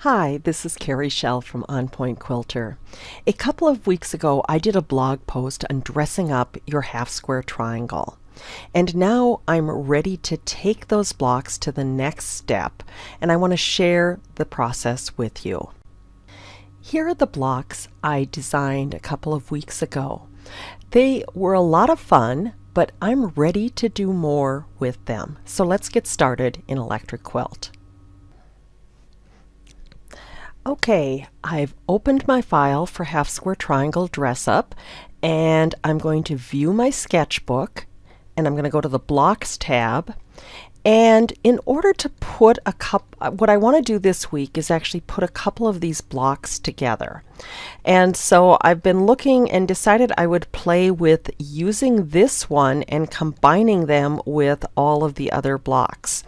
Hi, this is Carrie Schell from On Point Quilter. A couple of weeks ago, I did a blog post on dressing up your half-square triangle. And now I'm ready to take those blocks to the next step, and I want to share the process with you. Here are the blocks I designed a couple of weeks ago. They were a lot of fun, but I'm ready to do more with them. So let's get started in Electric Quilt. Okay, I've opened my file for Half Square Triangle Dress Up, and I'm going to view my sketchbook, and I'm going to go to the Blocks tab. And in order to put what I want to do this week is actually put a couple of these blocks together. And so I've been looking and decided I would play with using this one and combining them with all of the other blocks.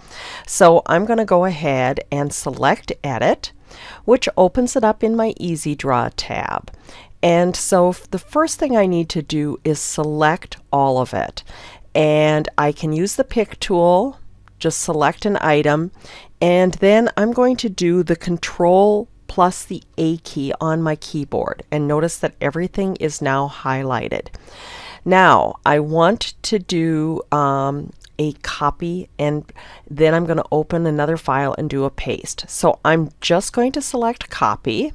So I'm going to go ahead and select Edit, which opens it up in my Easy Draw tab. And so the first thing I need to do is select all of it. And I can use the pick tool, just select an item, and then I'm going to do the Control plus the A key on my keyboard. And notice that everything is now highlighted. Now I want to do a copy, and then I'm going to open another file and do a paste. So I'm just going to select copy,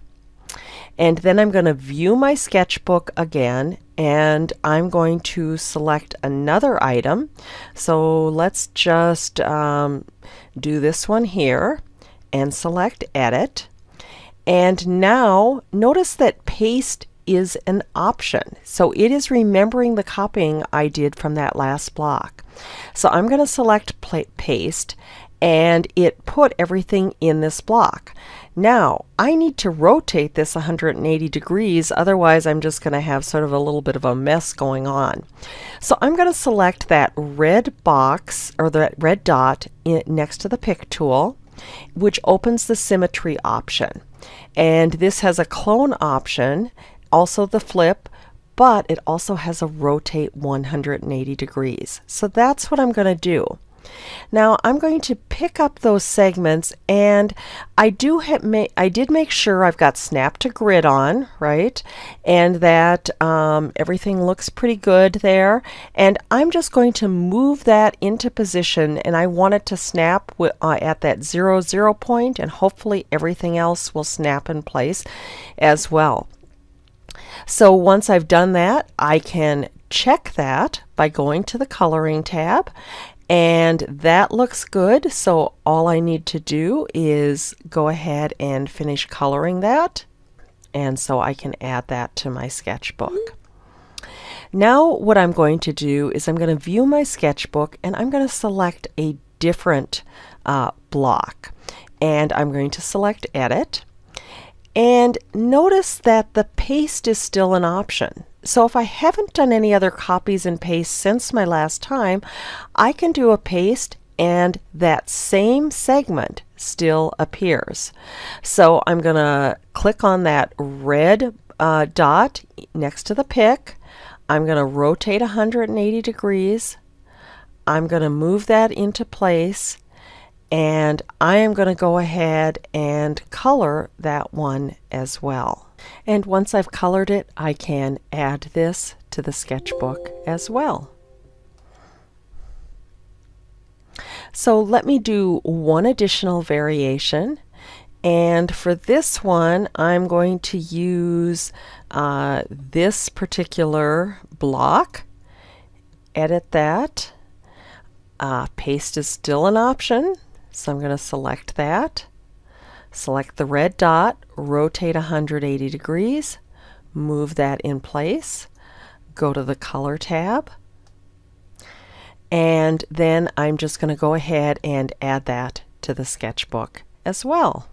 and then I'm going to view my sketchbook again, and I'm going to select another item. So let's just do this one here and select Edit. And now notice that paste is an option. So it is remembering the copying I did from that last block. So I'm going to select paste, and it put everything in this block. Now I need to rotate this 180 degrees, otherwise I'm just going to have sort of a little bit of a mess going on. So I'm going to select that red box, or that red dot next to the pick tool, which opens the symmetry option. And this has a clone option, also the flip, but it also has a rotate 180 degrees. So that's what I'm going to do. Now I'm going to pick up those segments, and I did make sure I've got snap to grid on, right? And that everything looks pretty good there. And I'm just going to move that into position, and I want it to snap at that 0, 0 point, and hopefully everything else will snap in place as well. So once I've done that, I can check that by going to the Coloring tab, and that looks good. So all I need to do is go ahead and finish coloring that, and so I can add that to my sketchbook. Now what I'm going to do is I'm going to view my sketchbook, and I'm going to select a different block, and I'm going to select Edit. And notice that the paste is still an option. So if I haven't done any other copies and pastes since my last time, I can do a paste and that same segment still appears. So I'm going to click on that red dot next to the pick. I'm going to rotate 180 degrees. I'm going to move that into place, and I am going to go ahead and color that one as well. And once I've colored it, I can add this to the sketchbook as well. So let me do one additional variation. And for this one, I'm going to use this particular block. Edit that. Paste is still an option, so I'm going to select that. Select the red dot, rotate 180 degrees, move that in place, go to the Color tab, and then I'm just going to go ahead and add that to the sketchbook as well.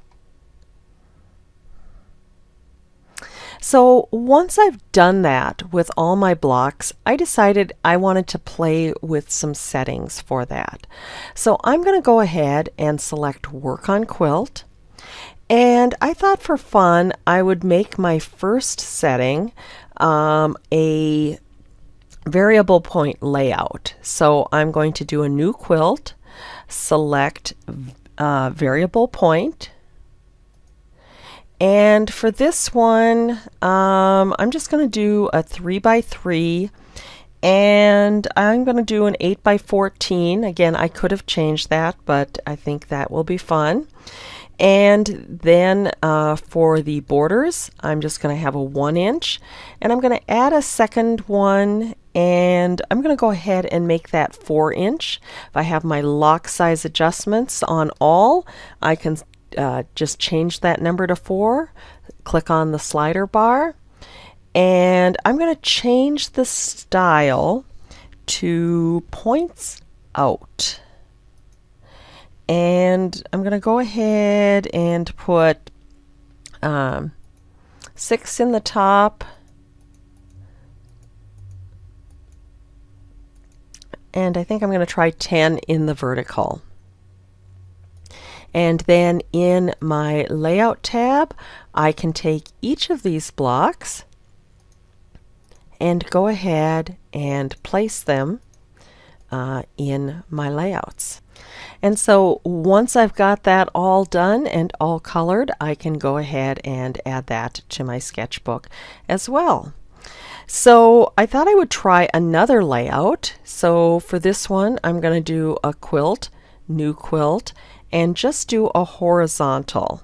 So once I've done that with all my blocks, I decided I wanted to play with some settings for that. So I'm going to go ahead and select Work on Quilt. And I thought for fun I would make my first setting a variable point layout. So I'm going to do a new quilt, select variable point, And for this one, I'm just going to do a 3x3, and I'm going to do an 8x14. Again, I could have changed that, but I think that will be fun. And then for the borders, I'm just going to have a 1 inch, and I'm going to add a second one, and I'm going to go ahead and make that 4 inch. If I have my lock size adjustments on all, I can just change that number to 4, click on the slider bar, and I'm going to change the style to points out. And I'm going to go ahead and put 6 in the top, and I think I'm going to try 10 in the vertical. And then in my layout tab, I can take each of these blocks and go ahead and place them in my layouts. And so once I've got that all done and all colored, I can go ahead and add that to my sketchbook as well. So I thought I would try another layout. So for this one, I'm going to do a quilt, new quilt, and just do a horizontal.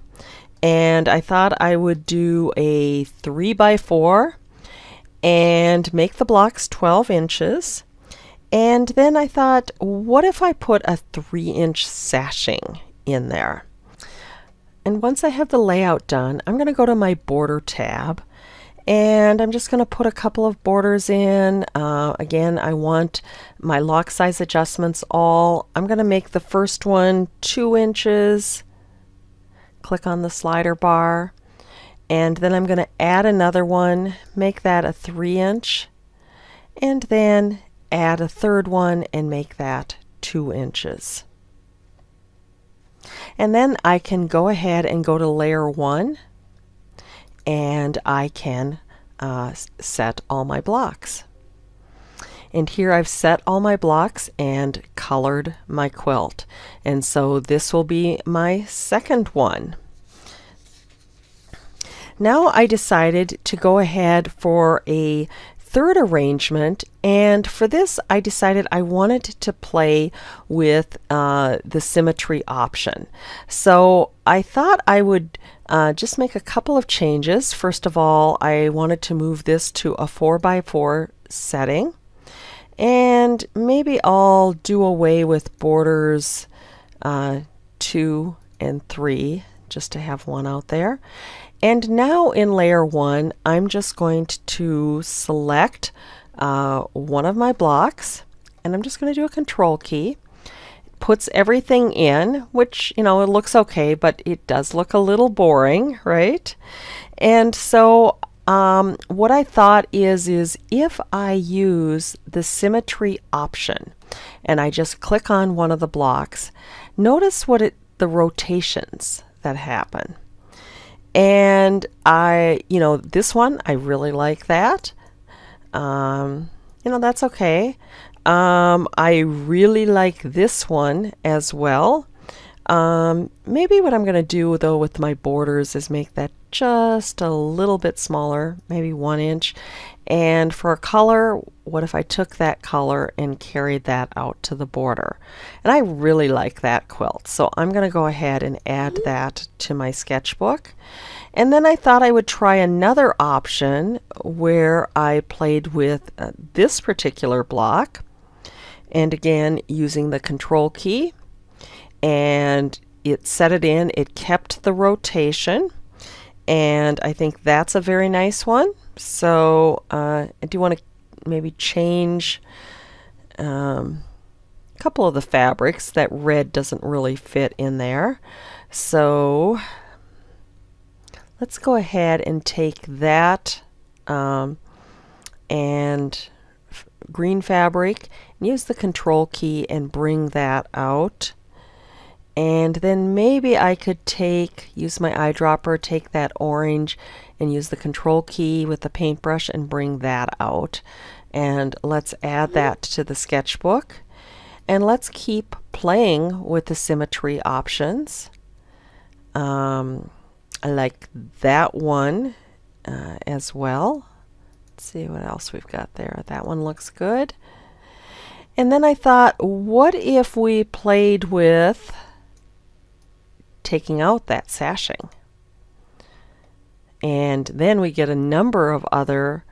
And I thought I would do a 3x4 and make the blocks 12 inches. And then I thought, what if I put a 3-inch sashing in there? And once I have the layout done, I'm going to go to my border tab, and I'm just going to put a couple of borders in. Again, I want my lock size adjustments all. I'm going to make the first one 2 inches. Click on the slider bar. And then I'm going to add another one, make that a 3 inch. And then add a third one and make that 2 inches. And then I can go ahead and go to layer 1, and I can set all my blocks. And here I've set all my blocks and colored my quilt. And so this will be my second one. Now I decided to go ahead for a third arrangement, and for this I decided I wanted to play with the symmetry option. So I thought I would just make a couple of changes. First of all, I wanted to move this to a 4x4 setting, and maybe I'll do away with borders 2 and 3 just to have one out there. And now in layer 1, I'm just going to select one of my blocks, and I'm just going to do a control key. It puts everything in, which, you know, it looks okay, but it does look a little boring, right? And so what I thought is if I use the symmetry option and I just click on one of the blocks, notice the rotations that happen. And this one, I really like that. That's okay. I really like this one as well. Maybe what I'm going to do though with my borders is make that just a little bit smaller, maybe 1 inch. And for a color, what if I took that color and carried that out to the border? And I really like that quilt, so I'm going to go ahead and add that to my sketchbook. And then I thought I would try another option where I played with this particular block, and again using the control key, and it set it in, it kept the rotation, and I think that's a very nice one. So I do want to maybe change a couple of the fabrics. That red doesn't really fit in there. So let's go ahead and take that and green fabric and use the control key and bring that out. And then maybe I could use my eyedropper, take that orange and use the control key with the paintbrush and bring that out. And let's add that to the sketchbook. And let's keep playing with the symmetry options. I like that one as well. Let's see what else we've got there. That one looks good. And then I thought, what if we played with taking out that sashing? And then we get a number of other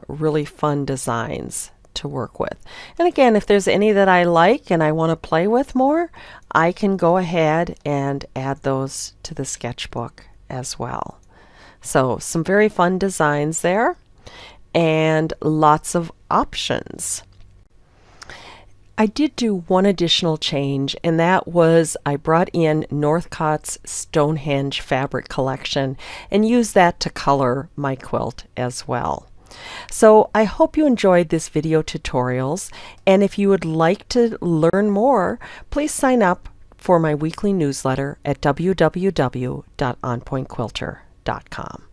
really fun designs to work with. And again, if there's any that I like and I want to play with more, I can go ahead and add those to the sketchbook as well. So some very fun designs there and lots of options. I did do one additional change, and that was I brought in Northcott's Stonehenge fabric collection and used that to color my quilt as well. So I hope you enjoyed this video tutorials, and if you would like to learn more, please sign up for my weekly newsletter at www.onpointquilter.com.